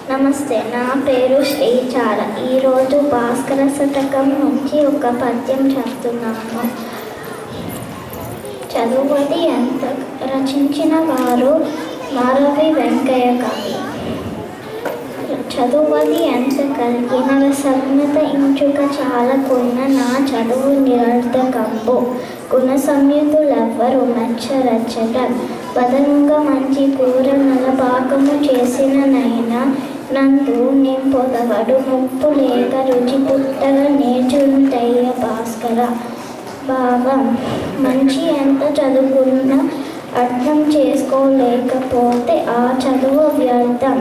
నమస్తే, నా పేరు శ్రీచార. ఈరోజు భాస్కర శతకం నుంచి ఒక పద్యం చెప్తున్నాను. చదువది ఎంత రచించిన వారు మారవి వెంకయ్య కవి. చదువది ఎంత కలిగిన రసజ్ఞత ఇంచుక చాలకున్న నా చదువు నిరర్ధకంబు. గుణ సంయుతులెవ్వరు మెచ్చరచ్చట బదనుగా మంచి కూర నలపాకము చేసిన నైనా నందు నింపొదవడు ముప్పు లేక రుచి పుట్టగా నేర్చుంటయ్య భాస్కర. భావం: మంచి ఎంత చదువుకున్నా అర్థం చేసుకోలేకపోతే ఆ చదువు వ్యర్థం.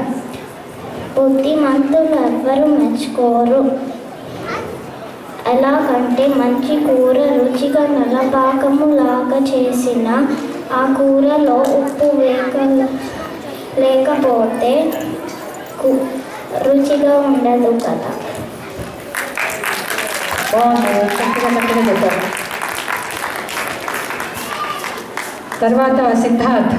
బుద్ధిమంతులు ఎవ్వరు మెచ్చుకోరు. ఎలాగంటే మంచి కూర రుచిగా నలపాకము లాగా చేసిన ఆ కూరలో ఉప్పు లేకపోతే రుచిగా ఉండదు కదా. తర్వాత సిద్ధార్థ్.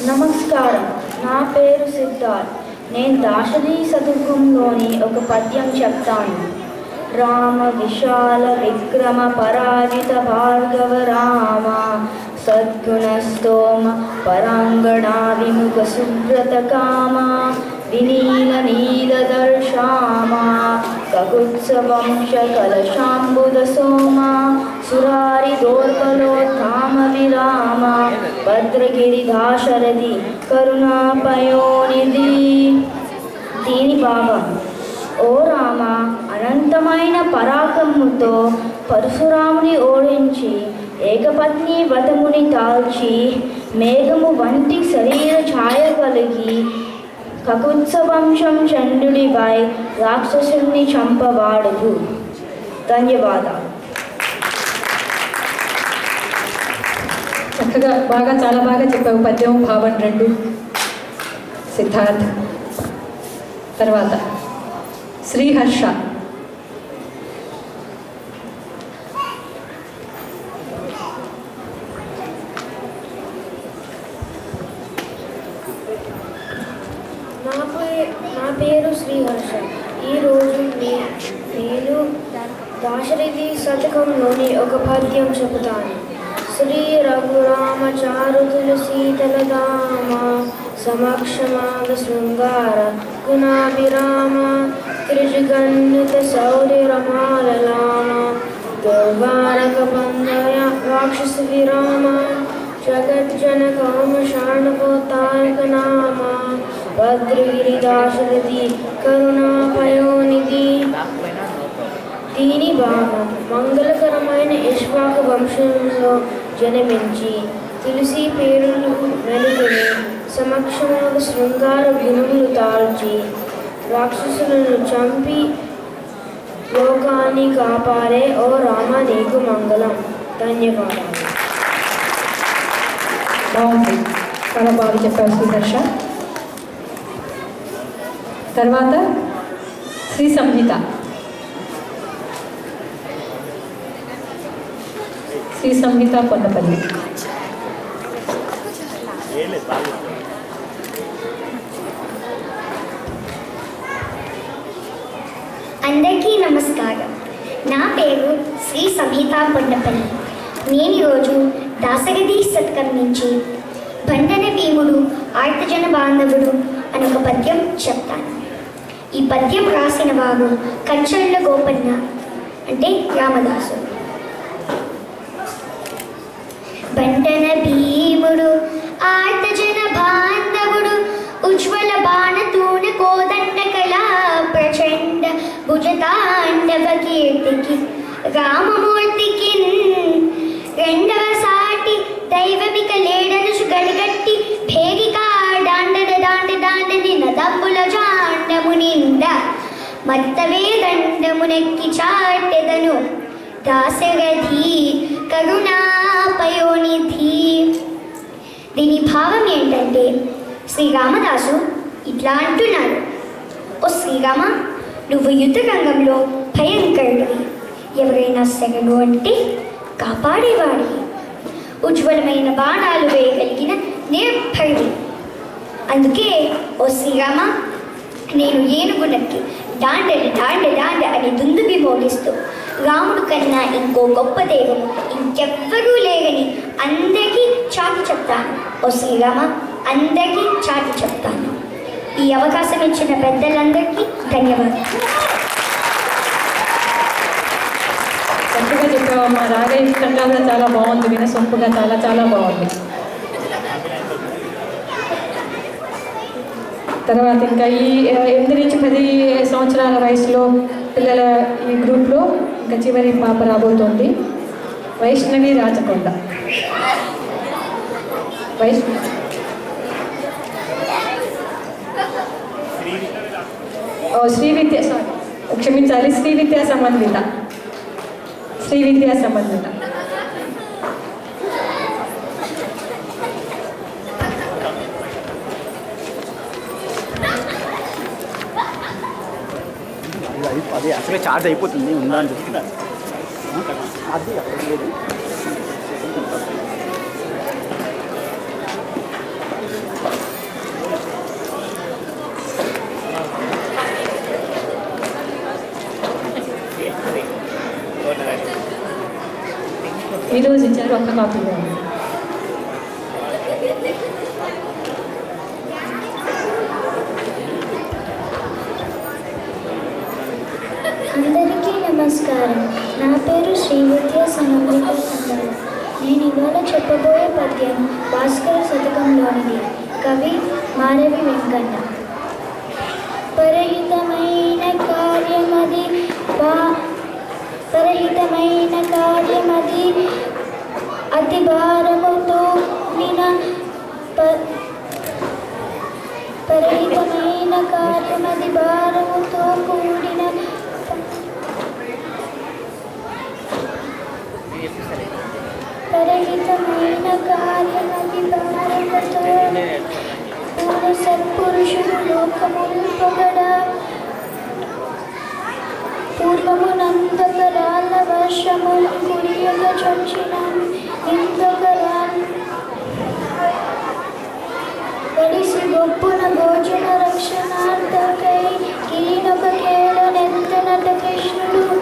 నమస్కారం, నా పేరు సిద్ధార్థ్. నేను దాశరథి శతకంలోని ఒక పద్యం చెప్తాను. రామ విశాల విక్రమ పరాజిత భార్గవ రామ సద్గుణ స్తోమ పరాంగణా విముఖ సుబ్రత కామ వినీల నీలదర్శామ కకుత్స వంశ కలశాంబుద సోమ సురారి దోర్బలోత్థామ విరామ భద్రగిరి దాశరథి కరుణాపయోనిధి. దీని భావం: ఓ రామ, అనంతమైన పరాక్రమముతో పరశురాముని ఓడించి ఏకపత్ని వ్రతముని తాల్చి మేఘము వంటి శరీర ఛాయ కలిగి కకుత్స వంశం చండుడిపై రాక్షసుని చంపవాడుగు. ధన్యవాదాలు. చక్కగా చాలా బాగా చెప్పావు. పద్యం భావం రెండు. సిద్ధార్థ్. తర్వాత శ్రీహర్ష. నా పేరు శ్రీహర్ష. ఈరోజు నేను దాశరథి శతకంలోని ఒక పద్యం చెబుతాను. శ్రీ రఘురామ చారు తులసీతల దామ సమక్షమాగ శృంగార గుణాభిరామ త్రిజగన్నిత శౌర్య రమాలలామ దుర్వారక బంధయ రాక్షస విరామ జగజ్జన కామ శాణవతారక నామ భద్రగిరి దాశరథి కరుణాపయోనిధి. దీని భావం: మంగళకరమైన ఇక్ష్వాకు వంశంలో జన్మించి తులసి పేరును వెలుగుని సమక్షములకు శృంగార గుణములు తాల్చి రాక్షసులను చంపి లోకాన్ని కాపాడే ఓ రామ, నీకు మంగళం. ధన్యవాదాలు. బాగుంది, చాలా బాగా చెప్పారు శ్రీహర్ష. తర్వాత శ్రీ సంహిత. శ్రీ సంహిత పొన్నపల్లి. అందరికీ నమస్కారం. నా పేరు శ్రీ సంహిత పొన్నపల్లి. నేను ఈరోజు దాశరథి శతకం నుంచి బండన భీముడు ఆర్తజన బాంధవుడు అని ఒక పద్యం చెప్తాను. ఈ పద్యం రాసిన వారు కంచళ్ళ గోపన్న, అంటే రామదాసు. బండన భీముడు ఆర్తజన బాంధవుడు ఉజ్వల బాణతూన కోదండ కళా ప్రచండ భుజతాండవ కీర్తికి రామమూర్తికి రెండవ సాటి దైవమిక లేడనుసు గడిగట్టి భేగికా డాండద దాండని నదంబుల జాండము నింద మత్తవే దండమునెక్కి చాటెదను దాశరథి కరుణాపయోనిధి. దీని భావం ఏంటంటే, శ్రీ రామదాసు ఇట్లా అంటున్నాడు, ఓ శ్రీరామ, నువ్వు యుద్ధ రంగంలో భయంకరుడివి, ఎవరైనా శరణు అంటే కాపాడేవాడివి, ఉజ్వలమైన బాణాలు వేయగలిగిన నిర్భయుడి. అందుకే ఓ శ్రీరామ, నేను ఏనుగునకి దాండె దాండె దాండె అని దుందుబి మోగిస్తూ రాముడు కన్నా ఇంకో గొప్ప దైవం ఇంకెవ్వరూ లేరని అందరికీ చాటి చెప్తాను. ఓ శ్రీరామ, అందరికీ చాటి చెప్తాను. ఈ అవకాశం ఇచ్చిన పెద్దలందరికీ ధన్యవాదాలు. చక్కగా చెప్పావమ్మా. రాగయుక్తంగా కూడా చాలా బాగుంది, వినసొంపుగా చాలా చాలా బాగుంది. తర్వాత ఇంకా ఈ 8 నుంచి 10 సంవత్సరాల వయసులో పిల్లల ఈ గ్రూప్లో ఇంకా చివరి పాప రాబోతోంది, వైష్ణవి రాచకొండ. శ్రీ విద్య, క్షమించాలి, శ్రీ విద్యా సంబంధిత. అది అసలే ఛార్జ్ అయిపోతుంది, ఉందా అని చెప్తున్నారు. అది అక్కడ లేదు. ఈరోజు ఇచ్చారు, ఒక్క కాపీలో ఉంది. అందరికీ నమస్కారం. నా పేరు శ్రీ విద్యా సమృద్ధ సందర్భ. నేను ఇవాళ చెప్పబోయే పద్యం భాస్కర శతకంలోనిది. కవి మారవి వెంకన్న. పరహితమైన కార్యమది అతి భారముతో పరహితమైన కార్యమది భారముతో కూడిన పరహితమైన కార్యమది భారముతో సత్పురుషుడు లోకములు పొగడ పూర్వమునందకరాల వర్షములు కురియక చొచ్చిన ఇందకరాలు కలిసి గొప్పున భోజన రక్షణార్థకై కిరీనొక కేళనెత్తనట కృష్ణుడు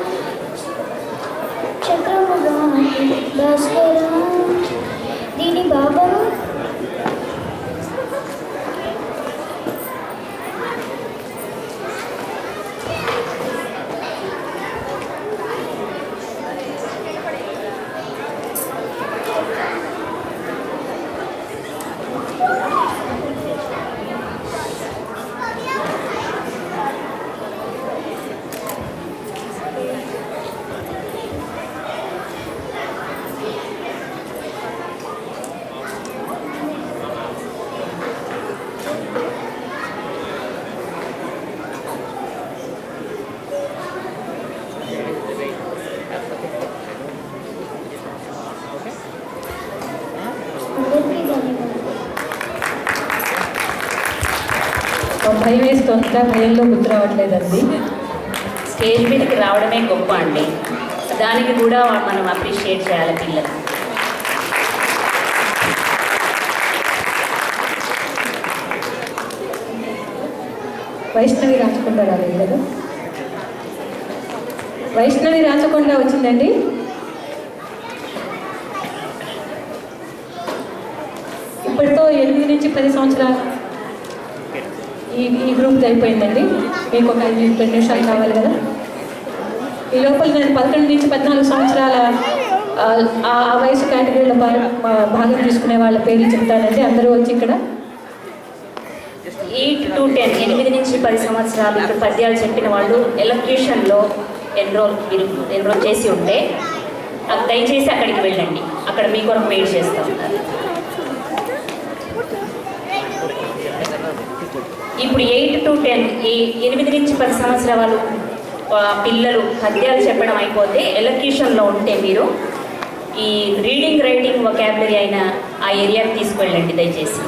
చక్రముగా భాస్కర. దీని భావము భయం వేస్తుంది, భయంలో గుర్తు రావట్లేదండి. స్టేజ్ మీదకి రావడమే గొప్ప అండి, దానికి కూడా మనం అప్రిషియేట్ చేయాలి పిల్లలు. వైష్ణవి రాచకొండ రాలేదు కదా? వైష్ణవి రాచకొండ వచ్చిందండి. ఇప్పటితో 8 నుంచి 10 సంవత్సరాలు ఈ గ్రూప్ అయిపోయిందండి. మీకు ఒక 5-10 నిమిషాలు కావాలి కదా. ఈ లోపల నేను 11 నుంచి 14 సంవత్సరాల ఆ వయసు కేటగిరీలో భాగం తీసుకునే వాళ్ళ పేర్లు చెప్తానండి. అందరూ వచ్చి ఇక్కడ 8 to 10, 8 నుంచి 10 సంవత్సరాలు ఇక్కడ పద్యాలు చెప్పిన వాళ్ళు ఎలక్యూషన్లో ఎన్రోల్ చేసి ఉంటే దయచేసి అక్కడికి వెళ్ళండి, అక్కడ మీ కొరకు వెయిట్ చేస్తాం. ఇప్పుడు 8 to 10, ఈ 8 నుంచి 10 సంవత్సరాల వాళ్ళు పిల్లలు పద్యాలు చెప్పడం అయిపోతే ఎలక్యూషన్లో ఉంటే మీరు ఈ రీడింగ్ రైటింగ్ వొకాబులరీ అయిన ఆ ఏరియాకి తీసుకువెళ్ళండి దయచేసి.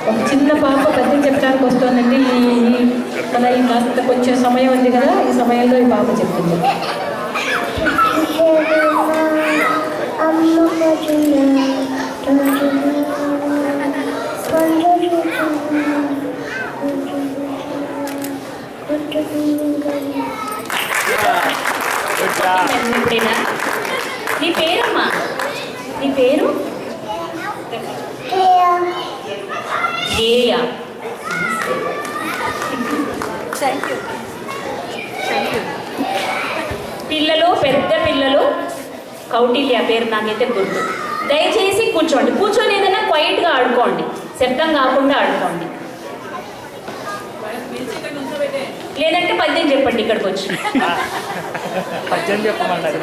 ఒక చిన్న పాప పద్యం చెప్పడానికి వస్తుందండి. మన ఈ కాస్త కొంచెం సమయం ఉంది కదా, ఈ సమయంలో ఈ పాప చెప్తుంది. ఇప్పుడేనా? నీ పేరమ్మా? నీ పేరు ఏయా? పిల్లలు, పెద్ద పిల్లలు, కౌటిల్య పేరు నాకైతే గుర్తు. దయచేసి కూర్చోండి. కూర్చొని ఏదైనా క్వైట్గా ఆడుకోండి, శబ్దం కాకుండా ఆడుకోండి. లేదంటే పద్యం చెప్పండి ఇక్కడికి వచ్చి. పద్యం చెప్పమన్నారు.